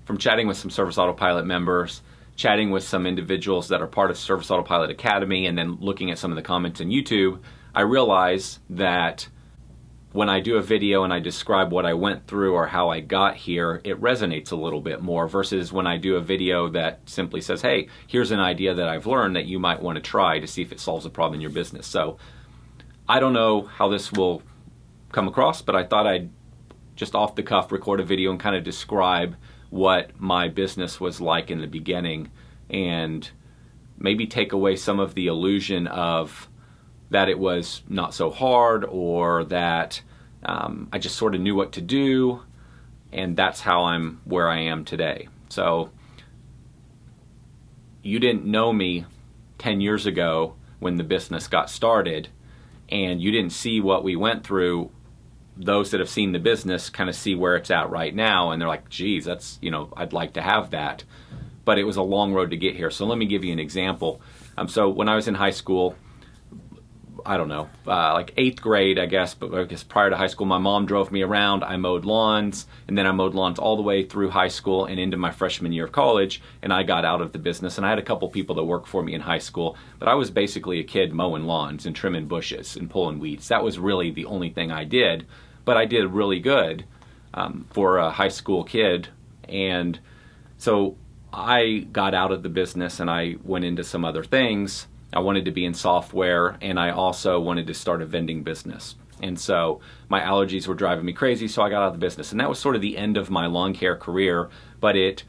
from chatting with some Service Autopilot members, chatting with some individuals that are part of Service Autopilot Academy, and then looking at some of the comments on YouTube, I realize that when I do a video and I describe what I went through or how I got here, it resonates a little bit more versus when I do a video that simply says, hey, here's an idea that I've learned that you might want to try to see if it solves a problem in your business. So I don't know how this will come across, but I thought I'd just off the cuff record a video and kind of describe what my business was like in the beginning and maybe take away some of the illusion of that it was not so hard or that I just sort of knew what to do, and that's how I'm where I am today. So you didn't know me 10 years ago when the business got started, and you didn't see what we went through. Those that have seen the business kind of see where it's at right now, and they're like, geez, that's, I'd like to have that. But it was a long road to get here. So let me give you an example. So when I was in high school, I don't know, like 8th grade, I guess, but I guess prior to high school, my mom drove me around. I mowed lawns, and then I mowed lawns all the way through high school and into my freshman year of college, and I got out of the business. And I had a couple people that worked for me in high school, but I was basically a kid mowing lawns and trimming bushes and pulling weeds. That was really the only thing I did, but I did really good for a high school kid. And so I got out of the business and I went into some other things. I wanted to be in software, and I also wanted to start a vending business. And so my allergies were driving me crazy, so I got out of the business. And that was sort of the end of my lawn care career, but it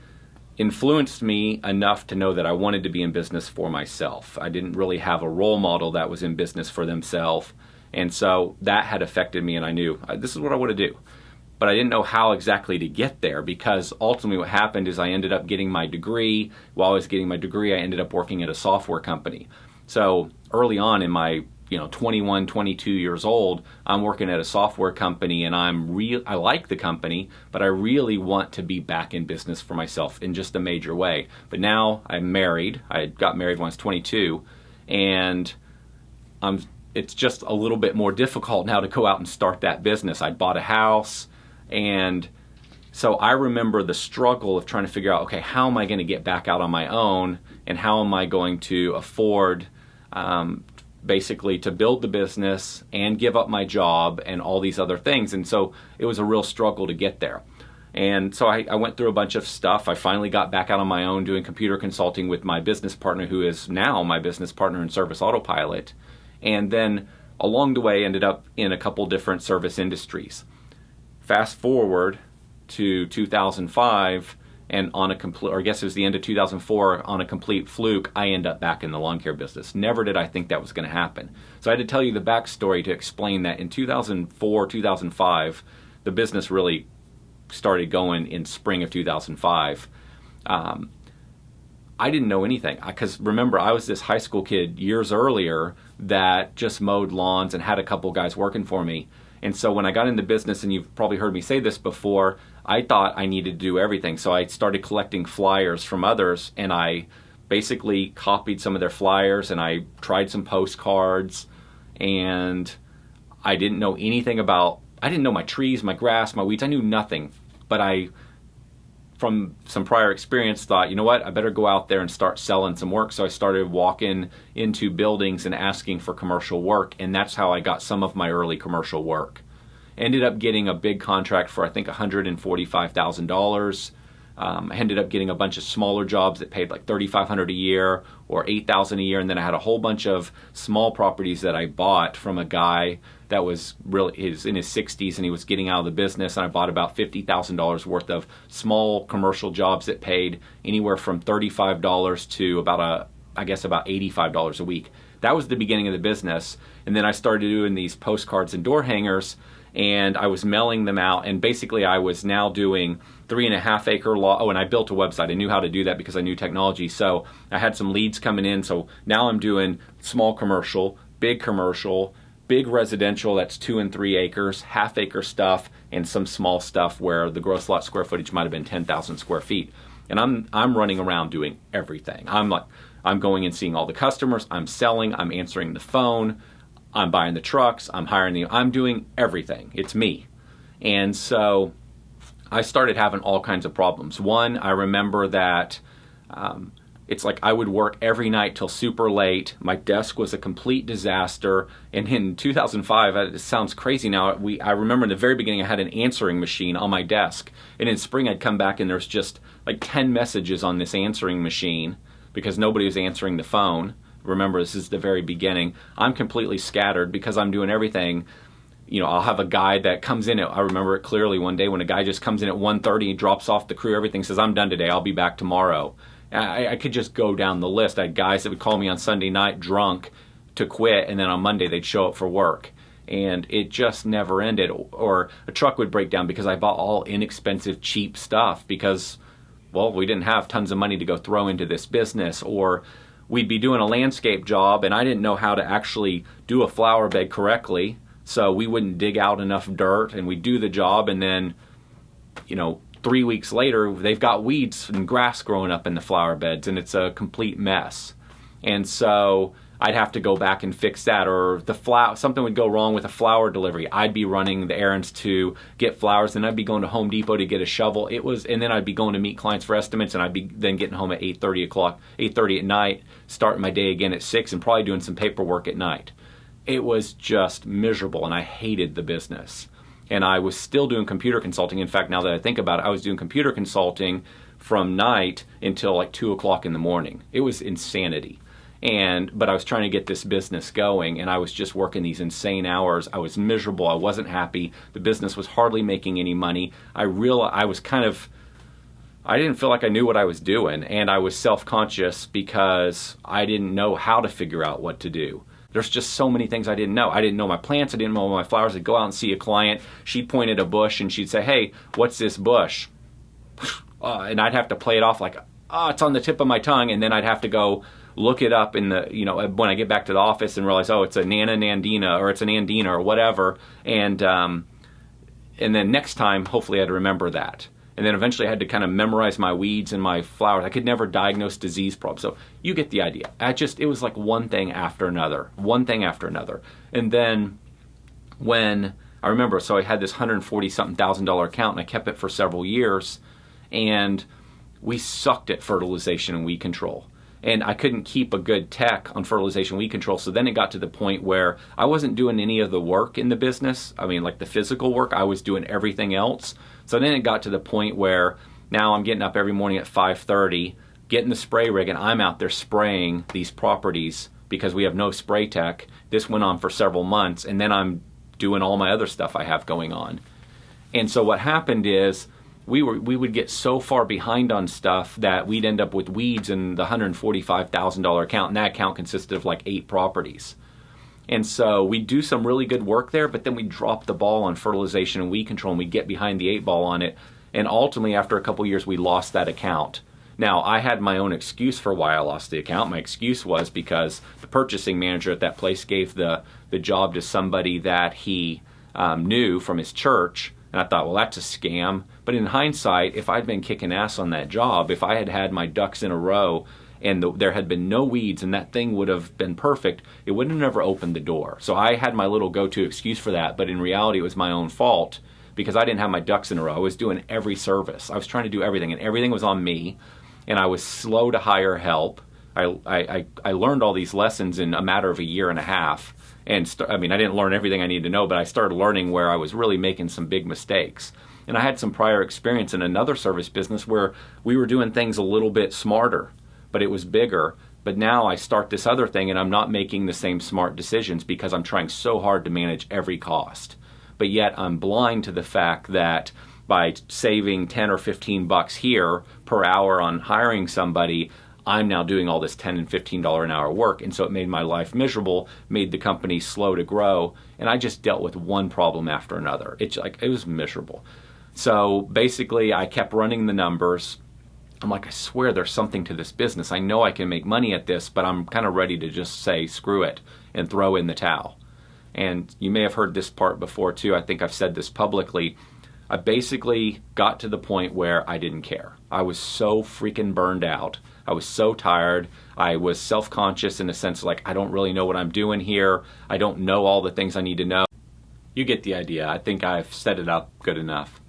influenced me enough to know that I wanted to be in business for myself. I didn't really have a role model that was in business for themselves, and so that had affected me, and I knew this is what I want to do. But I didn't know how exactly to get there, because ultimately what happened is I ended up getting my degree. While I was getting my degree, I ended up working at a software company. So early on in my 21, 22 years old, I'm working at a software company, and I like the company, but I really want to be back in business for myself in just a major way. But now I'm married. I got married when I was 22, and it's just a little bit more difficult now to go out and start that business. I bought a house, and so I remember the struggle of trying to figure out, okay, how am I going to get back out on my own, and how am I going to afford basically to build the business and give up my job and all these other things. And so it was a real struggle to get there. And so I went through a bunch of stuff. I finally got back out on my own doing computer consulting with my business partner, who is now my business partner in Service Autopilot. And then along the way ended up in a couple different service industries. Fast forward to 2005, and on a complete, or I guess it was the end of 2004, on a complete fluke, I end up back in the lawn care business. Never did I think that was going to happen. So I had to tell you the backstory to explain that in 2004, 2005, the business really started going in spring of 2005. I didn't know anything, because remember, I was this high school kid years earlier that just mowed lawns and had a couple guys working for me. And so when I got into business, and you've probably heard me say this before, I thought I needed to do everything. So I started collecting flyers from others, and I basically copied some of their flyers, and I tried some postcards, and I didn't know anything about, I didn't know my trees, my grass, my weeds. I knew nothing. But I, from some prior experience, thought, you know what, I better go out there and start selling some work. So I started walking into buildings and asking for commercial work, and that's how I got some of my early commercial work. Ended up getting a big contract for, I think, $145,000. I ended up getting a bunch of smaller jobs that paid like $3,500 a year or $8,000 a year, and then I had a whole bunch of small properties that I bought from a guy that was really in his 60s, and he was getting out of the business, and I bought about $50,000 worth of small commercial jobs that paid anywhere from $35 to about $85 a week. That was the beginning of the business, and then I started doing these postcards and door hangers, and I was mailing them out, and basically I was now doing 3.5 acre lot. Oh, and I built a website. I knew how to do that because I knew technology, so I had some leads coming in. So now I'm doing small commercial, big residential, that's 2 and 3 acres, half-acre stuff, and some small stuff where the gross lot square footage might have been 10,000 square feet. And I'm running around doing everything. I'm going and seeing all the customers, I'm selling, I'm answering the phone, I'm buying the trucks, I'm hiring I'm doing everything. It's me. And so I started having all kinds of problems. One, I remember that it's like I would work every night till super late. My desk was a complete disaster. And in 2005, it sounds crazy now, I remember in the very beginning I had an answering machine on my desk. And in spring I'd come back and there's just like 10 messages on this answering machine because nobody was answering the phone. Remember, this is the very beginning. I'm completely scattered because I'm doing everything. I'll have a guy that comes in I remember it clearly one day when a guy just comes in at 1:30, drops off the crew, everything, says, I'm done today, I'll be back tomorrow. I could just go down the list. I had guys that would call me on Sunday night drunk to quit, and then on Monday they'd show up for work. And it just never ended. Or a truck would break down because I bought all inexpensive, cheap stuff because, well, we didn't have tons of money to go throw into this business. Or we'd be doing a landscape job, and I didn't know how to actually do a flower bed correctly. So we wouldn't dig out enough dirt, and we'd do the job, and then, 3 weeks later, they've got weeds and grass growing up in the flower beds, and it's a complete mess. And so I'd have to go back and fix that, or something would go wrong with a flower delivery. I'd be running the errands to get flowers, and I'd be going to Home Depot to get a shovel. And then I'd be going to meet clients for estimates, and I'd be then getting home at 8:30 at night, starting my day again at 6, and probably doing some paperwork at night. It was just miserable, and I hated the business. And I was still doing computer consulting. In fact, now that I think about it, I was doing computer consulting from night until like 2 o'clock in the morning. It was insanity. But I was trying to get this business going, and I was just working these insane hours. I was miserable. I wasn't happy. The business was hardly making any money. I didn't feel like I knew what I was doing, and I was self-conscious because I didn't know how to figure out what to do. There's just so many things I didn't know. I didn't know my plants. I didn't know my flowers. I'd go out and see a client. She'd point at a bush and she'd say, hey, what's this bush? And I'd have to play it off like, it's on the tip of my tongue. And then I'd have to go look it up when I get back to the office and realize, it's a Nana Nandina or it's an Andina or whatever. And then next time, hopefully I'd remember that. And then eventually I had to kind of memorize my weeds and my flowers. I could never diagnose disease problems. So you get the idea. It was like one thing after another. And then when I remember, so I had this $140-something thousand account, and I kept it for several years. And we sucked at fertilization and weed control. And I couldn't keep a good tech on fertilization weed control. So then it got to the point where I wasn't doing any of the work in the business. I mean, like the physical work, I was doing everything else. So then it got to the point where now I'm getting up every morning at 5:30, getting the spray rig, and I'm out there spraying these properties because we have no spray tech. This went on for several months, and then I'm doing all my other stuff I have going on. And so what happened is we would get so far behind on stuff that we'd end up with weeds in the $145,000 account, and that account consisted of like 8 properties. And so we'd do some really good work there, but then we'd drop the ball on fertilization and weed control, and we'd get behind the 8 ball on it. And ultimately, after a couple years, we lost that account. Now, I had my own excuse for why I lost the account. My excuse was because the purchasing manager at that place gave the job to somebody that he knew from his church. And I thought, well, that's a scam. But in hindsight, if I'd been kicking ass on that job, if I had had my ducks in a row and there had been no weeds and that thing would have been perfect, it wouldn't have never opened the door. So I had my little go-to excuse for that, but in reality it was my own fault because I didn't have my ducks in a row. I was doing every service. I was trying to do everything, and everything was on me, and I was slow to hire help. I learned all these lessons in a matter of a year and a half. I didn't learn everything I needed to know, but I started learning where I was really making some big mistakes. And I had some prior experience in another service business where we were doing things a little bit smarter, but it was bigger. But now I start this other thing and I'm not making the same smart decisions because I'm trying so hard to manage every cost. But yet I'm blind to the fact that by saving 10 or 15 bucks here per hour on hiring somebody, I'm now doing all this $10 and $15 an hour work. And so it made my life miserable, made the company slow to grow. And I just dealt with one problem after another. It was miserable. So basically I kept running the numbers. I'm like, I swear there's something to this business. I know I can make money at this, but I'm kind of ready to just say, screw it, and throw in the towel. And you may have heard this part before too. I think I've said this publicly. I basically got to the point where I didn't care. I was so freaking burned out. I was so tired. I was self-conscious in the sense like, I don't really know what I'm doing here. I don't know all the things I need to know. You get the idea. I think I've set it up good enough.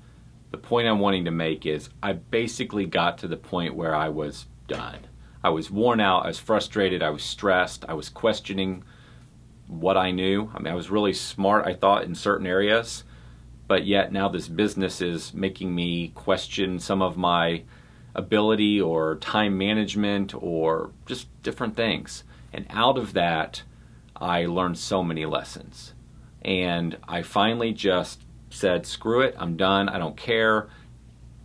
the point I'm wanting to make is I basically got to the point where I was done. I was worn out, I was frustrated, I was stressed, I was questioning what I knew. I mean, I was really smart, I thought, in certain areas, but yet now this business is making me question some of my ability or time management or just different things. And out of that, I learned so many lessons. And I finally just said, screw it, I'm done, I don't care.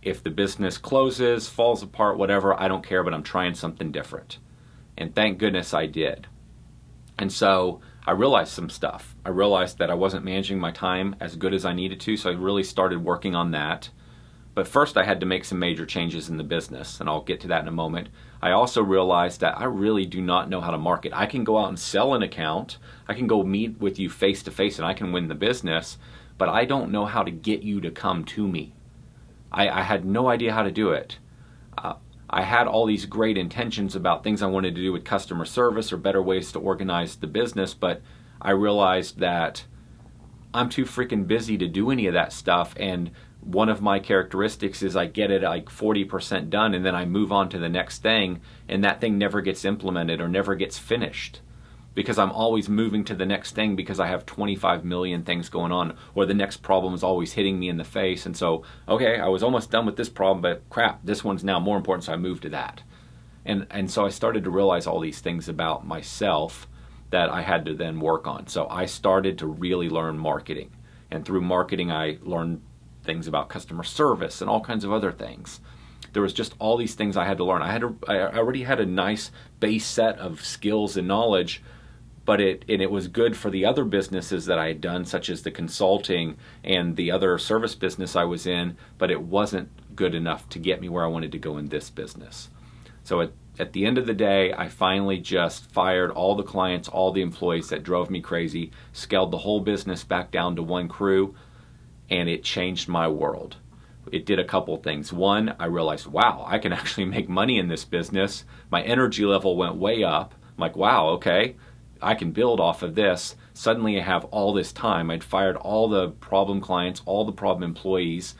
If the business closes, falls apart, whatever, I don't care, but I'm trying something different. And thank goodness I did. And so I realized some stuff. I realized that I wasn't managing my time as good as I needed to, so I really started working on that. But first I had to make some major changes in the business, and I'll get to that in a moment. I also realized that I really do not know how to market. I can go out and sell an account, I can go meet with you face to face, and I can win the business, but I don't know how to get you to come to me. I had no idea how to do it. I had all these great intentions about things I wanted to do with customer service or better ways to organize the business, but I realized that I'm too freaking busy to do any of that stuff, and one of my characteristics is I get it like 40% done and then I move on to the next thing, and that thing never gets implemented or never gets finished because I'm always moving to the next thing because I have 25 million things going on, or the next problem is always hitting me in the face. And so, okay, I was almost done with this problem, but crap, this one's now more important, so I moved to that. And so I started to realize all these things about myself that I had to then work on. So I started to really learn marketing. And through marketing, I learned things about customer service and all kinds of other things. There was just all these things I had to learn. I already had a nice base set of skills and knowledge, but it was good for the other businesses that I had done, such as the consulting and the other service business I was in, but it wasn't good enough to get me where I wanted to go in this business. So at the end of the day, I finally just fired all the clients, all the employees that drove me crazy, scaled the whole business back down to one crew, and it changed my world. It did a couple things. One, I realized, wow, I can actually make money in this business. My energy level went way up. I'm like, wow, okay, I can build off of this. Suddenly I have all this time. I'd fired all the problem clients, all the problem employees.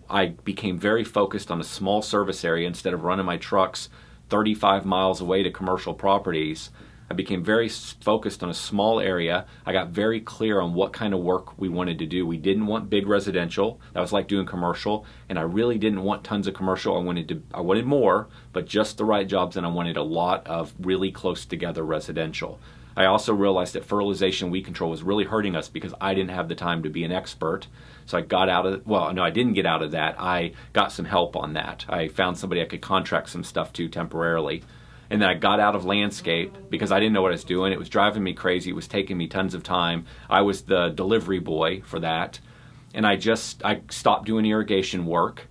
I became very focused on a small service area instead of running my trucks 35 miles away to commercial properties. I became very focused on a small area. I got very clear on what kind of work we wanted to do. We didn't want big residential. That was like doing commercial, and I really didn't want tons of commercial. I wanted more, but just the right jobs, and I wanted a lot of really close together residential. I also realized that fertilization weed control was really hurting us because I didn't have the time to be an expert. So I got out of, well, no, I didn't get out of that. I got some help on that. I found somebody I could contract some stuff to temporarily. And then I got out of landscape because I didn't know what I was doing. It was driving me crazy. It was taking me tons of time. I was the delivery boy for that. And I stopped doing irrigation work,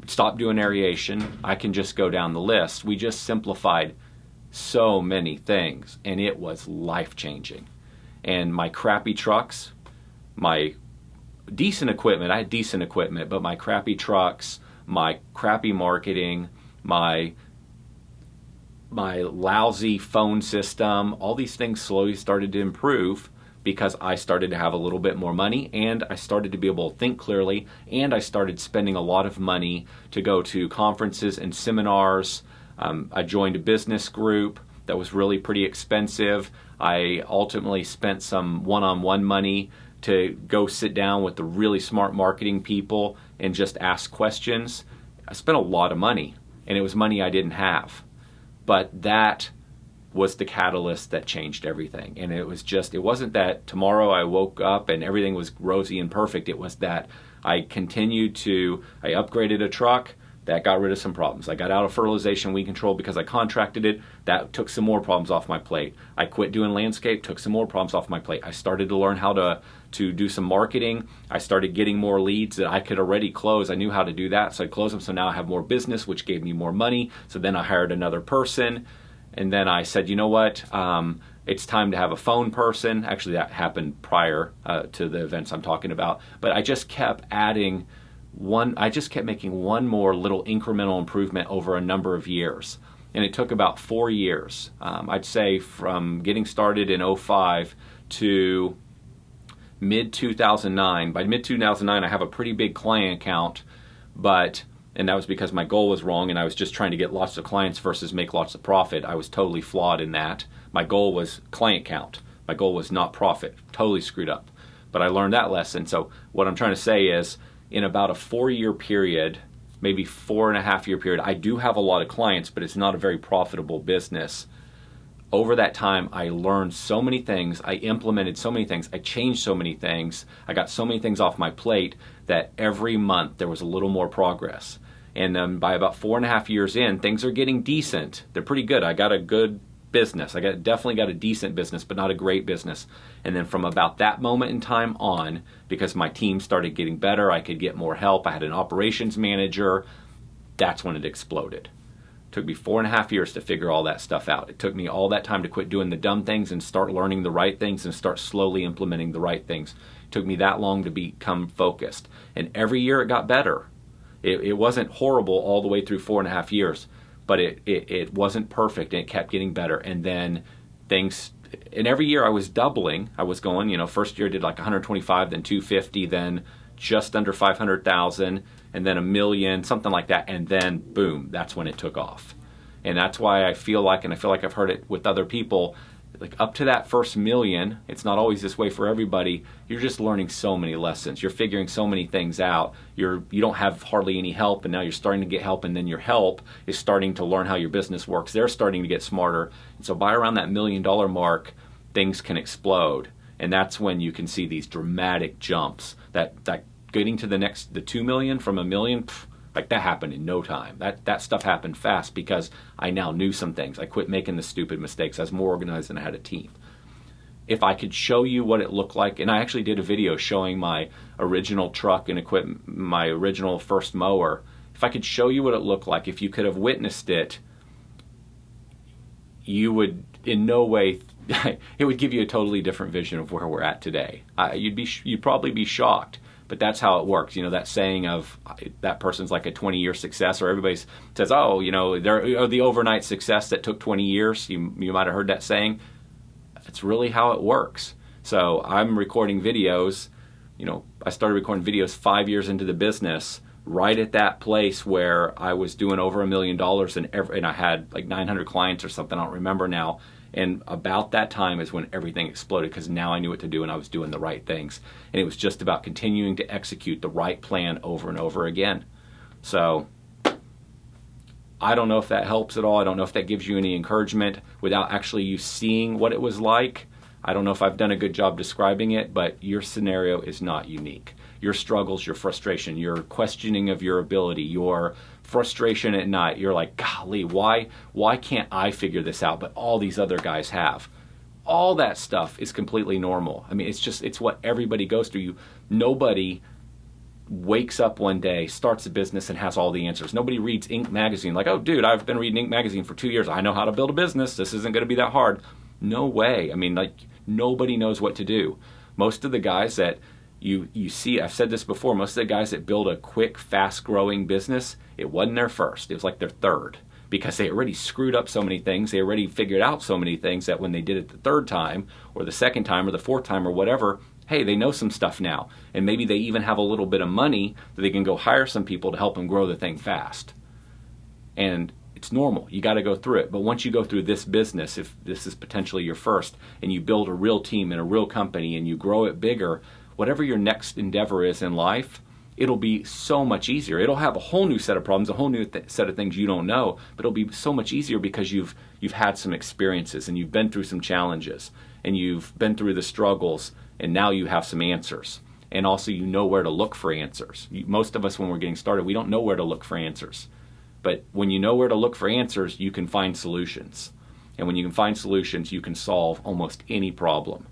stopped doing aeration. I can just go down the list. We just simplified so many things, and it was life-changing. And my crappy trucks, my decent equipment, I had decent equipment, but my crappy trucks, my crappy marketing, my lousy phone system, all these things slowly started to improve because I started to have a little bit more money, and I started to be able to think clearly, and I started spending a lot of money to go to conferences and seminars. I joined a business group that was really pretty expensive. I ultimately spent some one-on-one money to go sit down with the really smart marketing people and just ask questions. I spent a lot of money, and it was money I didn't have. But that was the catalyst that changed everything. And it wasn't that tomorrow I woke up and everything was rosy and perfect. It was that I upgraded a truck. That got rid of some problems. I got out of fertilization weed control because I contracted it. That took some more problems off my plate. I quit doing landscape, took some more problems off my plate. I started to learn how to do some marketing. I started getting more leads that I could already close. I knew how to do that, so I closed them. So now I have more business, which gave me more money. So then I hired another person. And then I said, you know what? It's time to have a phone person. Actually, that happened prior to the events I'm talking about. But I just kept adding I just kept making one more little incremental improvement over a number of years. And it took about 4 years. I'd say from getting started in 2005 to mid-2009. By mid-2009, I have a pretty big client account, and that was because my goal was wrong and I was just trying to get lots of clients versus make lots of profit. I was totally flawed in that. My goal was client count. My goal was not profit. Totally screwed up. But I learned that lesson. So what I'm trying to say is, in about a 4-year period, maybe 4.5-year period, I do have a lot of clients, but it's not a very profitable business. Over that time, I learned so many things. I implemented so many things. I changed so many things. I got so many things off my plate that every month there was a little more progress. And then by about 4.5 years in, things are getting decent. They're pretty good. I got a good business. Definitely got a decent business, but not a great business. And then from about that moment in time on, because my team started getting better, I could get more help. I had an operations manager. That's when it exploded. It took me 4.5 years to figure all that stuff out. It took me all that time to quit doing the dumb things and start learning the right things and start slowly implementing the right things. It took me that long to become focused. And every year it got better. It wasn't horrible all the way through 4.5 years, but it wasn't perfect, and it kept getting better. And then and every year I was doubling. I was going, first year I did like 125, then 250, then just under 500,000, and then $1 million, something like that. And then boom, that's when it took off. And that's why I feel like I've heard it with other people, like up to that first $1 million, it's not always this way for everybody. You're just learning so many lessons. You're figuring so many things out. You don't have hardly any help, and now you're starting to get help, and then your help is starting to learn how your business works. They're starting to get smarter. And so by around that $1 million mark, things can explode. And that's when you can see these dramatic jumps. That getting to the 2 million from $1 million, like that happened in no time. That stuff happened fast because I now knew some things. I quit making the stupid mistakes. I was more organized and I had a team. If I could show you what it looked like, and I actually did a video showing my original truck and equipment, my original first mower. If I could show you what it looked like, if you could have witnessed it, you would in no way, it would give you a totally different vision of where we're at today. You'd probably be shocked. But that's how it works. That saying of that person's like a 20-year success, or everybody says, they're the overnight success that took 20 years. You might have heard that saying. It's really how it works. So I'm recording videos. I started recording videos 5 years into the business, right at that place where I was doing over $1 million and I had like 900 clients or something. I don't remember now. And about that time is when everything exploded, because now I knew what to do and I was doing the right things. And it was just about continuing to execute the right plan over and over again. So I don't know if that helps at all. I don't know if that gives you any encouragement without actually you seeing what it was like. I don't know if I've done a good job describing it, but your scenario is not unique. Your struggles, your frustration, your questioning of your ability, your frustration at night, you're like, golly, why can't I figure this out, but all these other guys have? All that stuff is completely normal. I mean, it's what everybody goes through. Nobody wakes up one day, starts a business, and has all the answers. Nobody reads Inc. magazine like, oh, dude, I've been reading Inc. magazine for 2 years. I know how to build a business. This isn't going to be that hard. No way. I mean, like, nobody knows what to do. Most of the guys that you see, I've said this before, most of the guys that build a quick, fast-growing business, it wasn't their first. It was like their third, because they already screwed up so many things. They already figured out so many things that when they did it the third time or the second time or the fourth time or whatever, hey, they know some stuff now. And maybe they even have a little bit of money that they can go hire some people to help them grow the thing fast. And it's normal. You got to go through it. But once you go through this business, if this is potentially your first, and you build a real team and a real company and you grow it bigger, whatever your next endeavor is in life, it'll be so much easier. It'll have a whole new set of problems, a whole new set of things you don't know, but it'll be so much easier because you've had some experiences and you've been through some challenges and you've been through the struggles, and now you have some answers. And also you know where to look for answers. Most of us, when we're getting started, we don't know where to look for answers. But when you know where to look for answers, you can find solutions. And when you can find solutions, you can solve almost any problem.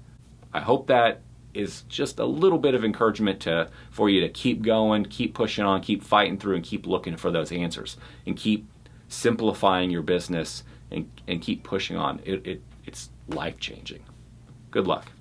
I hope that is just a little bit of encouragement for you to keep going, keep pushing on, keep fighting through, and keep looking for those answers, and keep simplifying your business and keep pushing on. It's life-changing. Good luck.